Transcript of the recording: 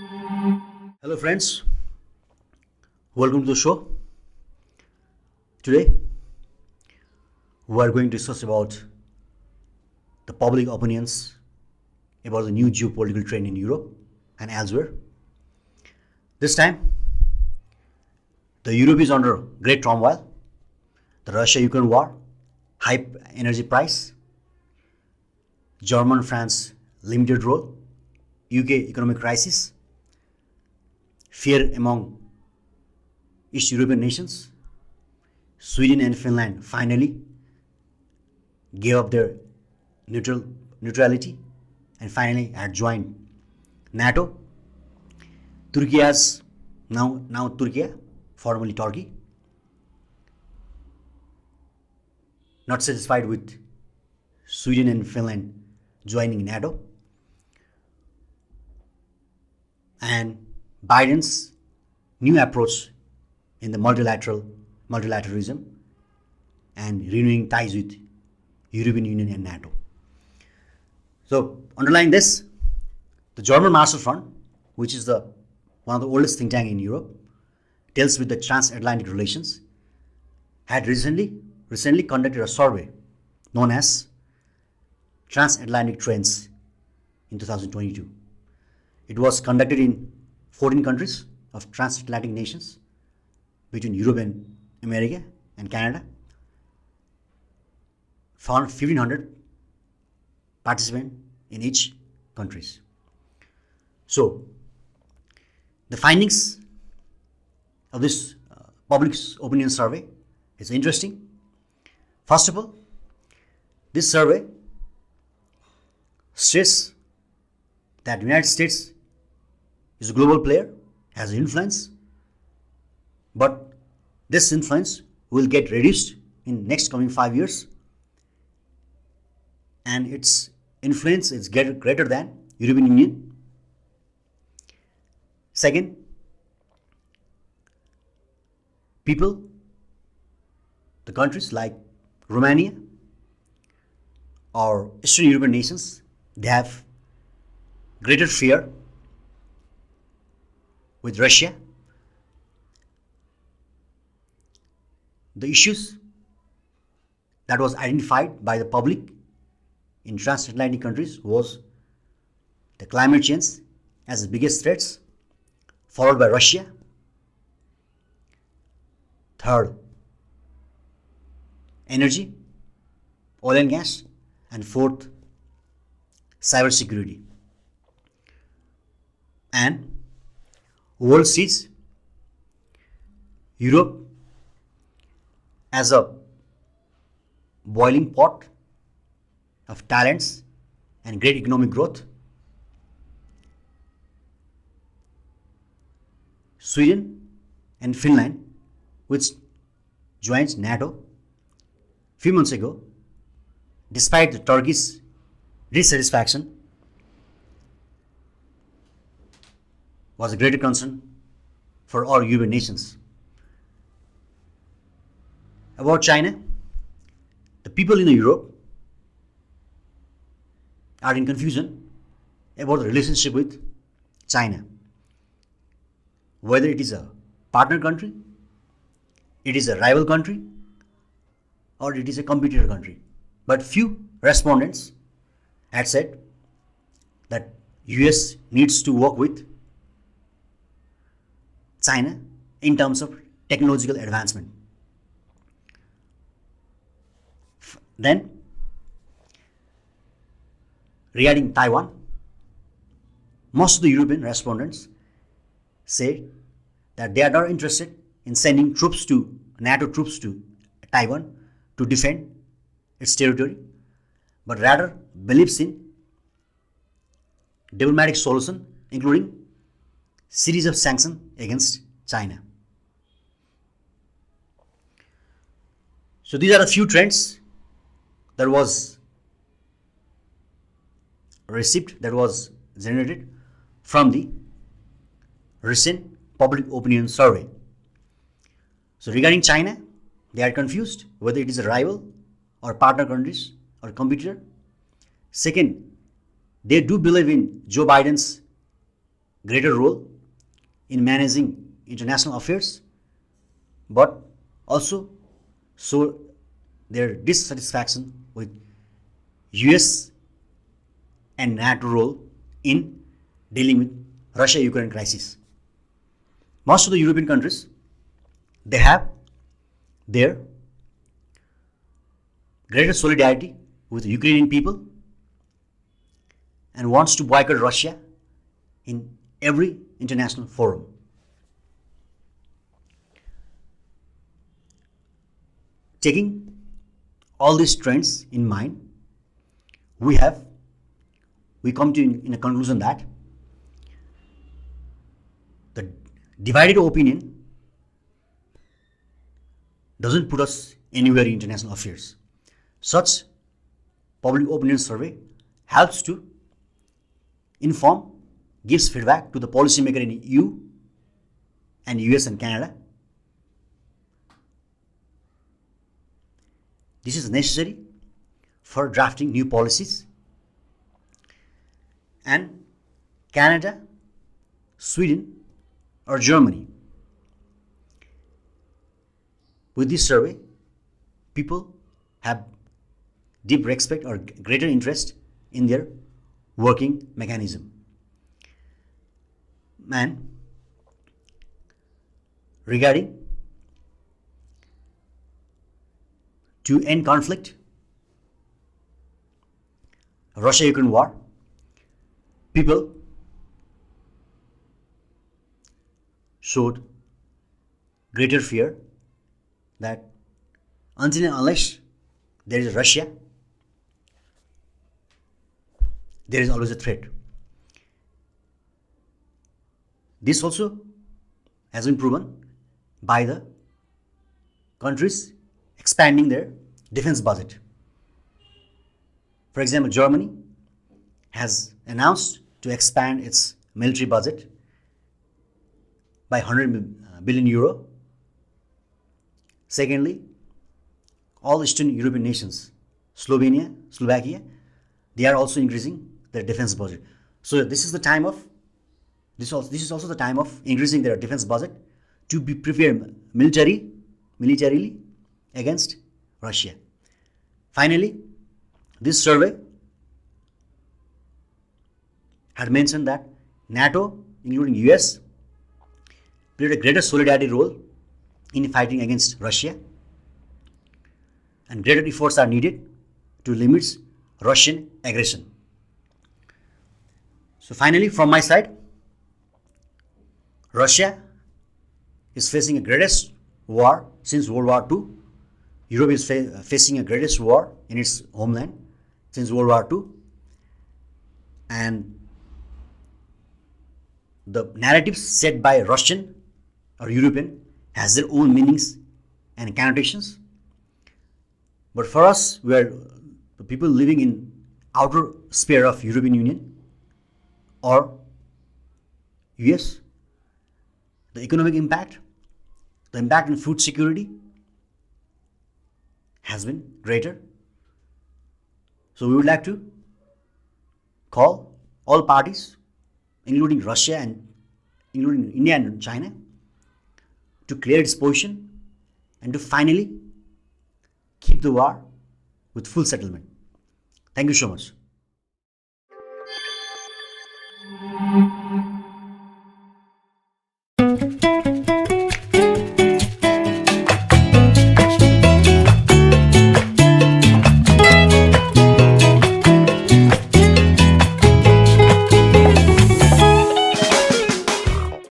Hello, friends. Welcome to the show. Today, we are going to discuss about the public opinions about the new geopolitical trend in Europe and elsewhere. This time, the Europe is under great turmoil. The Russia-Ukraine war, high energy price, German-France limited role, UK economic crisis, fear among East European nations. Sweden and Finland finally gave up their neutrality and finally had joined NATO. Turkey has now Turkey, formerly Turkey, not satisfied with Sweden and Finland joining NATO, and Biden's new approach in the multilateralism and renewing ties with European Union and NATO. So underlying this, the German Marshall Fund, which is one of the oldest think tank in Europe, deals with the transatlantic relations, had recently conducted a survey known as Transatlantic Trends in 2022. It was conducted in 14 countries of transatlantic nations between Europe and America and Canada. Found 1,500 participants in each countries. So, the findings of this public opinion survey is interesting. First of all, this survey stress that the United States is a global player, has influence, but this influence will get reduced in next coming 5 years, and its influence is greater than European Union. Second, the countries like Romania or Eastern European nations, they have greater fear with Russia. The issues that was identified by the public in transatlantic countries was the climate change as the biggest threats, followed by Russia. Third, energy, oil and gas, and fourth, cybersecurity. And world sees Europe as a boiling pot of talents and great economic growth. Sweden and Finland, which joined NATO few months ago, despite the Turkey's dissatisfaction, was a greater concern for all European nations. About China, the people in Europe are in confusion about the relationship with China. Whether it is a partner country, it is a rival country, or it is a competitor country. But few respondents had said that US needs to work with China in terms of technological advancement. Then, regarding Taiwan, most of the European respondents say that they are not interested in sending NATO troops to Taiwan to defend its territory, but rather believes in diplomatic solution, including series of sanctions against China. So these are the few trends that was generated from the recent public opinion survey. So regarding China, they are confused whether it is a rival or partner countries or competitor. Second, they do believe in Joe Biden's greater role in managing international affairs, but also show their dissatisfaction with US and NATO role in dealing with Russia-Ukraine crisis. Most of the European countries, they have their greater solidarity with the Ukrainian people and wants to boycott Russia in every international forum. Taking all these trends in mind, we come to in a conclusion that the divided opinion doesn't put us anywhere in international affairs. Such public opinion survey helps to inform, gives feedback to the policymaker in EU and US and Canada. This is necessary for drafting new policies, and Canada, Sweden or Germany. With this survey, people have deep respect or greater interest in their working mechanism. And regarding to end conflict, Russia-Ukraine war, people showed greater fear that until and unless there is Russia, there is always a threat. This also has been proven by the countries expanding their defense budget. For example, Germany has announced to expand its military budget by 100 billion euro. Secondly, all Eastern European nations, Slovenia, Slovakia, they are also increasing their defense budget. So this is also the time of increasing their defense budget to be prepared militarily against Russia. Finally, this survey had mentioned that NATO, including US, played a greater solidarity role in fighting against Russia, and greater efforts are needed to limit Russian aggression. So finally, from my side, Russia is facing a greatest war since World War II. Europe is facing a greatest war in its homeland since World War II. And the narratives set by Russian or European has their own meanings and connotations. But for us, we are the people living in outer sphere of European Union or US. The economic impact, the impact on food security has been greater. So we would like to call all parties, including Russia and including India and China, to clear its position and to finally keep the war with full settlement. Thank you so much.